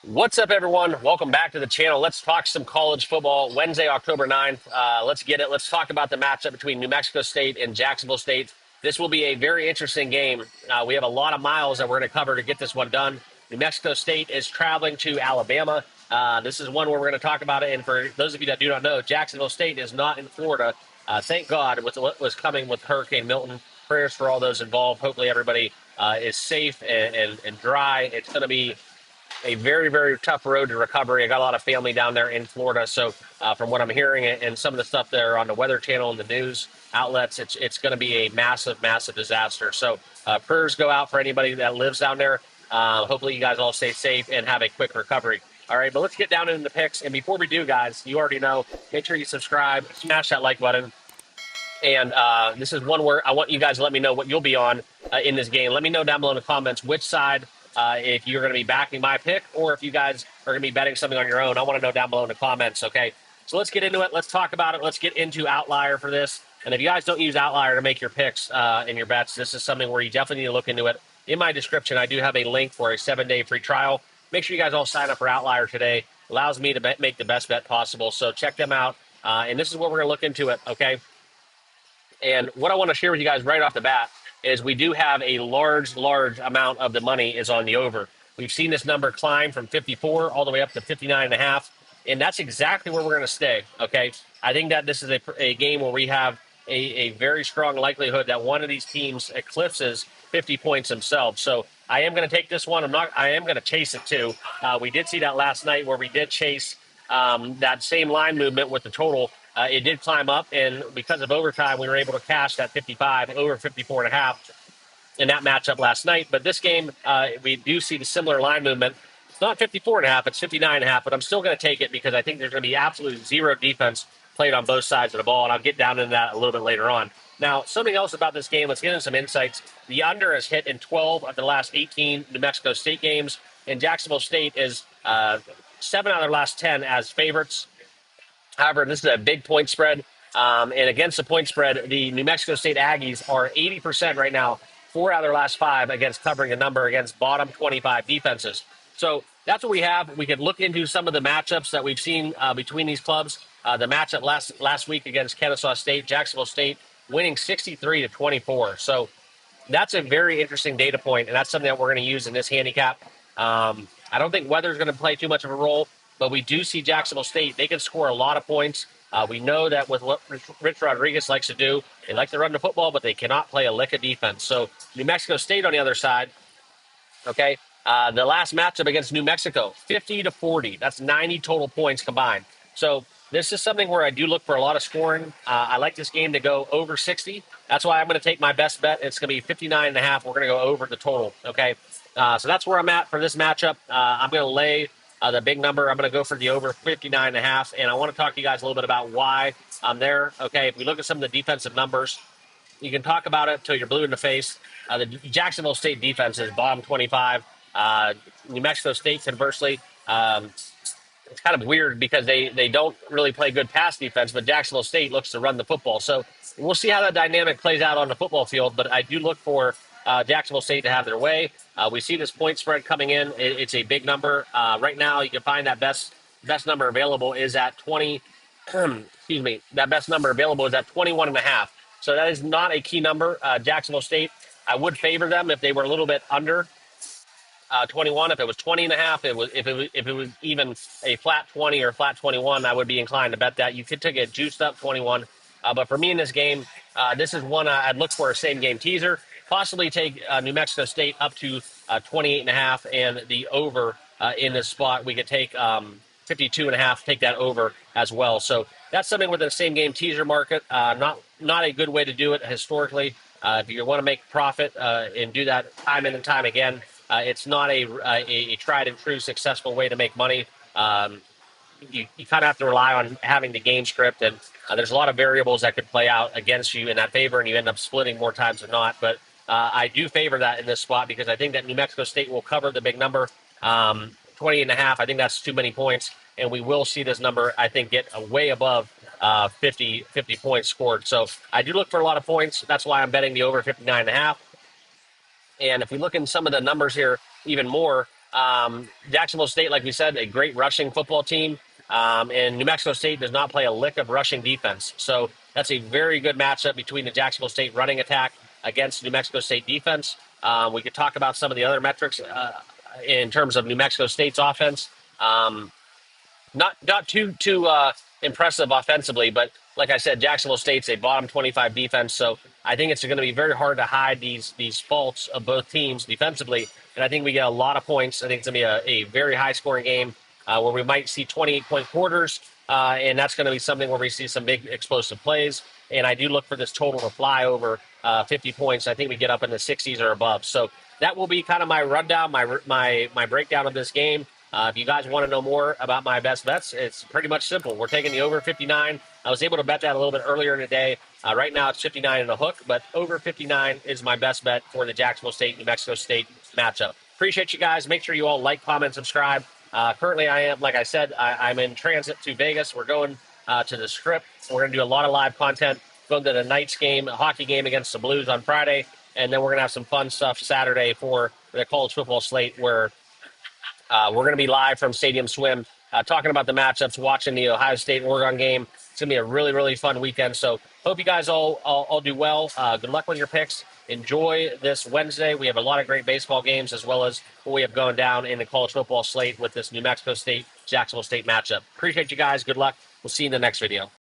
What's up, everyone? Welcome back to the channel. Let's talk some college football. Wednesday, October 9th. Let's get it. Let's talk about the matchup between New Mexico State and Jacksonville State. This will be a very interesting game. We have a lot of miles that we're going to cover to get this one done. New Mexico State is traveling to Alabama. This is one where we're going to talk about it. And for those of you that do not know, Jacksonville State is not in Florida. Thank God with what was coming with Hurricane Milton. Prayers for all those involved. Hopefully everybody is safe and dry. It's going to be a very, very tough road to recovery. I got a lot of family down there in Florida. So from what I'm hearing and some of the stuff there on the Weather Channel and the news outlets, it's going to be a massive, massive disaster. So prayers go out for anybody that lives down there. Hopefully you guys all stay safe and have a quick recovery. All right, but let's get down into the picks. And before we do, guys, you already know, make sure you subscribe, smash that like button. And this is one where I want you guys to let me know what you'll be on in this game. Let me know down below in the comments which side, if you're going to be backing my pick or if you guys are going to be betting something on your own. I want to know down below in the comments, okay? So let's get into it. Let's talk about it. Let's get into Outlier for this. And if you guys don't use Outlier to make your picks and your bets, this is something where you definitely need to look into it. In my description, I do have a link for a 7-day free trial. Make sure you guys all sign up for Outlier today. Allows me to make the best bet possible. So check them out. And this is what we're going to look into it, okay? And what I want to share with you guys right off the bat is we do have a large amount of the money is on the over. We've seen this number climb from 54 all the way up to 59 and a half. And that's exactly where we're going to stay. Okay. I think that this is a game where we have a very strong likelihood that one of these teams eclipses 50 points themselves. So I am going to take this one. I am going to chase it too. We did see that last night where we did chase that same line movement with the total. It did climb up, and because of overtime, we were able to cash that 55 over 54 and a half in that matchup last night. But this game, we do see the similar line movement. It's not 54 and a half, it's 59 and a half, but I'm still going to take it because I think there's going to be absolutely zero defense played on both sides of the ball, and I'll get down into that a little bit later on. Now, something else about this game, let's get into some insights. The under has hit in 12 of the last 18 New Mexico State games, and Jacksonville State is 7 out of their last 10 as favorites. However, this is a big point spread. And against the point spread, the New Mexico State Aggies are 80% right now, 4 out of their last 5 against covering a number against bottom 25 defenses. So that's what we have. We could look into some of the matchups that we've seen between these clubs. The matchup last week against Kennesaw State, Jacksonville State winning 63-24. So that's a very interesting data point, and that's something that we're going to use in this handicap. I don't think weather's going to play too much of a role, but we do see Jacksonville State. They can score a lot of points. We know that with what Rich Rodriguez likes to do, they like to run the football, but they cannot play a lick of defense. So New Mexico State on the other side, okay, the last matchup against New Mexico, 50-40. That's 90 total points combined. So this is something where I do look for a lot of scoring. I like this game to go over 60. That's why I'm going to take my best bet. It's going to be 59 and a half. We're going to go over the total, okay? So that's where I'm at for this matchup. I'm going to lay the big number. I'm going to go for the over 59 and a half. And I want to talk to you guys a little bit about why I'm there. Okay, if we look at some of the defensive numbers, you can talk about it until you're blue in the face. The Jacksonville State defense is bottom 25. New Mexico State, conversely, it's kind of weird because they don't really play good pass defense, but Jacksonville State looks to run the football. So we'll see how that dynamic plays out on the football field, but I do look for Jacksonville State to have their way. We see this point spread coming in. It's a big number. Right now, you can find that best number available is at 20. Excuse me. That best number available is at 21 and a half. So that is not a key number. Jacksonville State, I would favor them if they were a little bit under 21. If it was 20 and a half, if it was even a flat 20 or flat 21, I would be inclined to bet that. You could take it juiced up 21. But for me in this game, this is one I'd look for a same game teaser. Possibly take New Mexico State up to 28 and a half, and the over in this spot. We could take 52 and a half, take that over as well. So that's something with the same game teaser market. Not a good way to do it historically. If you want to make profit and do that time in and time again, it's not a tried and true successful way to make money. You kind of have to rely on having the game script, and there's a lot of variables that could play out against you in that favor, and you end up splitting more times than not. But I do favor that in this spot because I think that New Mexico State will cover the big number, 20 and a half. I think that's too many points, and we will see this number, I think, get way above 50 points scored. So I do look for a lot of points. That's why I'm betting the over 59 and a half. And if we look in some of the numbers here even more, Jacksonville State, like we said, a great rushing football team. And New Mexico State does not play a lick of rushing defense. So that's a very good matchup between the Jacksonville State running attack against New Mexico State defense. We could talk about some of the other metrics in terms of New Mexico State's offense. Not too impressive offensively, but like I said, Jacksonville State's a bottom 25 defense, so I think it's going to be very hard to hide these faults of both teams defensively, and I think we get a lot of points. I think it's going to be a very high scoring game where we might see 28-point quarters, and that's going to be something where we see some big explosive plays. And I do look for this total to fly over 50 points. I think we get up in the 60s or above. So that will be kind of my rundown, my breakdown of this game. If you guys want to know more about my best bets, it's pretty much simple. We're taking the over 59. I was able to bet that a little bit earlier in the day. Right now it's 59 and a hook, but over 59 is my best bet for the Jacksonville State, New Mexico State matchup. Appreciate you guys. Make sure you all like, comment, subscribe. Currently I am, like I said, I'm in transit to Vegas. We're going to the Strip. We're going to do a lot of live content. Going to the Knights game, a hockey game against the Blues on Friday. And then we're going to have some fun stuff Saturday for the college football slate where we're going to be live from Stadium Swim, talking about the matchups, watching the Ohio State-Oregon game. It's going to be a really, really fun weekend. So hope you guys all do well. Good luck with your picks. Enjoy this Wednesday. We have a lot of great baseball games as well as what we have going down in the college football slate with this New Mexico State, Jacksonville State matchup. Appreciate you guys. Good luck. We'll see you in the next video.